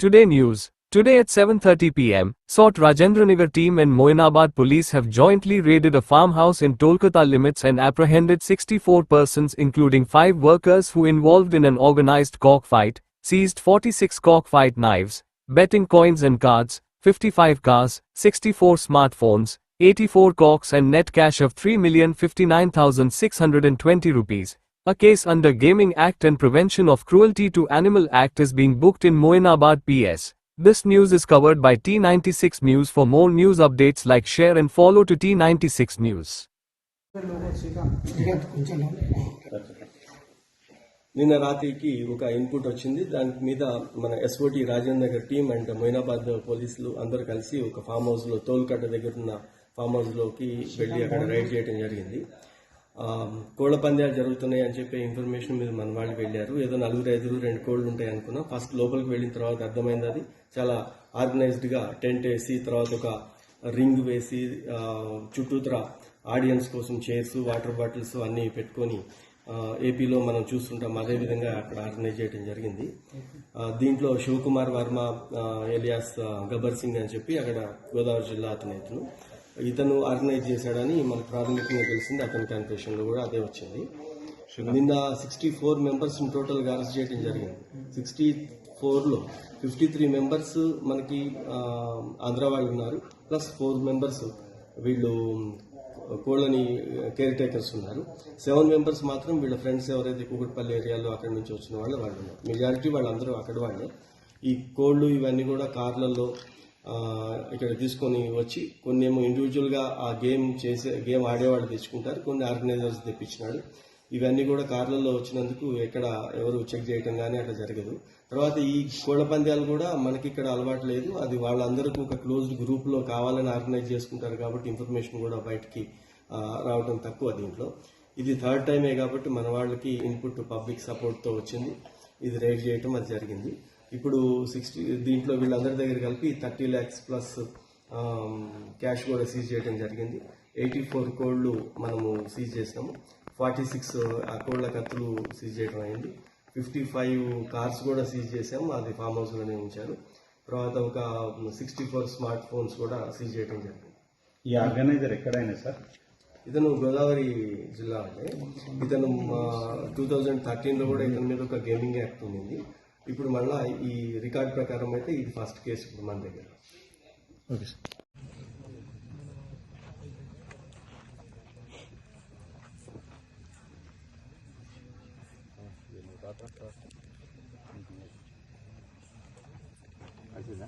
Today news. Today at 7:30 p.m., Sought Rajendranagar team and Moinabad police have jointly raided a farmhouse in Tolkota limits and apprehended 64 persons including 5 workers who involved in an organized cockfight, seized 46 cockfight knives, betting coins and cards, 55 cars, 64 smartphones, 84 cocks and net cash of 3,59,620 rupees. A case under Gaming Act and Prevention of Cruelty to Animal Act is being booked in Moinabad PS. This news is covered by T96 News. For more news updates, like, share and follow to T96 News. నిన్న రాత్రికి ఒక input వచ్చింది. దాని మీద మన SOT Rajendra Nagar team and Moinabad పోలీసులు అందరూ కలిసి ఒక ఫామ్ హౌస్ లో తోల్కట్ట దగ్గర ఉన్న ఫామ్ హౌస్ లోకి వెళ్లి అక్కడ రైడ్ చేయడం జరిగింది. కోళ్ల పందాలు జరుగుతున్నాయి అని చెప్పే ఇన్ఫర్మేషన్ మీద మన వాళ్ళు వెళ్లారు. ఏదో 4-5 2 కోళ్లు ఉంటాయి అనుకున్నాం. ఫస్ట్ లోపలికి వెళ్లిన తర్వాత అర్థమైంది అది చాలా ఆర్గనైజ్డ్ గా టెంట్ వేసి తర్వాత ఒక రింగ్ వేసి చుట్టూతర ఆడియన్స్ కోసం చైర్స్, వాటర్ బాటిల్స్ అన్ని పెట్టుకొని ఏపీలో మనం చూస్తుంటాం. అదేవిధంగా అక్కడ ఆర్గనైజ్ చేయడం జరిగింది. దీంట్లో శివకుమార్ వర్మ ఎలియాస్ గబ్బర్ సింగ్ అని చెప్పి అక్కడ గోదావరి జిల్లా ఇతను ఆర్గనైజ్ చేశాడని మనకు ప్రాథమికంగా తెలిసింది. అతని కన్ఫెషన్ లో కూడా అదే వచ్చింది. నిన్న 64 మెంబర్స్ టోటల్ గా అరెస్ట్ చేయడం జరిగింది. 64 లో 53 మెంబర్స్ మనకి ఆంధ్ర వాళ్ళు ఉన్నారు, ప్లస్ 4 మెంబర్స్ వీళ్ళు కోళ్ళని కేర్ టేకర్స్ ఉన్నారు. 7 మెంబర్స్ మాత్రం వీళ్ళ ఫ్రెండ్స్ ఎవరైతే కూకట్పల్లి ఏరియాలో అక్కడి నుంచి వచ్చిన వాళ్ళు ఉన్నారు. మెజారిటీ వాళ్ళందరూ అక్కడ వాళ్ళే. ఈ కోళ్లు ఇవన్నీ కూడా కార్లలో ఇక్కడ తీసుకొని వచ్చి కొన్ని ఏమో ఇండివిజువల్ గా ఆ గేమ్ ఆడేవాళ్ళు తెచ్చుకుంటారు, కొన్ని ఆర్గనైజర్స్ తెప్పించినాడు. ఇవన్నీ కూడా కార్లలో వచ్చినందుకు ఎక్కడ ఎవరు చెక్ చేయటం కానీ అట్లా జరగదు. తర్వాత ఈ కోళ్ల పందాలు కూడా మనకి ఇక్కడ అలవాటు లేదు. అది వాళ్ళందరికీ ఒక క్లోజ్డ్ గ్రూప్ లో కావాలని ఆర్గనైజ్ చేసుకుంటారు కాబట్టి ఇన్ఫర్మేషన్ కూడా బయటికి రావడం తక్కువ. దీంట్లో ఇది 3rd టైమే కాబట్టి మన వాళ్ళకి ఇన్పుట్ పబ్లిక్ సపోర్ట్ తో వచ్చింది. ఇది రైడ్ చేయటం అది జరిగింది. ఇప్పుడు దీంట్లో వీళ్ళందరి దగ్గర కలిపి 30 lakhs ప్లస్ క్యాష్ కూడా సీజ్ చేయడం జరిగింది. 84 కోళ్లు మనము సీజ్ చేసినాము. 46 కోళ్ల కత్తులు సీజ్ చేయడం అయింది. 55 కార్స్ కూడా సీజ్ చేసాము, అది ఫామ్ హౌస్ లోనే ఉంచారు. తర్వాత ఒక 64 స్మార్ట్ ఫోన్స్ కూడా సీజ్ చేయడం జరిగింది. ఈ ఆర్గనైజర్ ఎక్కడైనా సార్? ఇతను గోదావరి జిల్లా అంటే ఇతను 2013 లో కూడా ఇతని మీద ఒక గేమింగ్ యాక్ట్ ఉంది. ఇప్పుడు మళ్ళా ఈ రికార్డ్ ప్రకారం అయితే ఇది ఫస్ట్ కేసు ఇప్పుడు మన దగ్గర. Okay sir. అయిపోయిందా?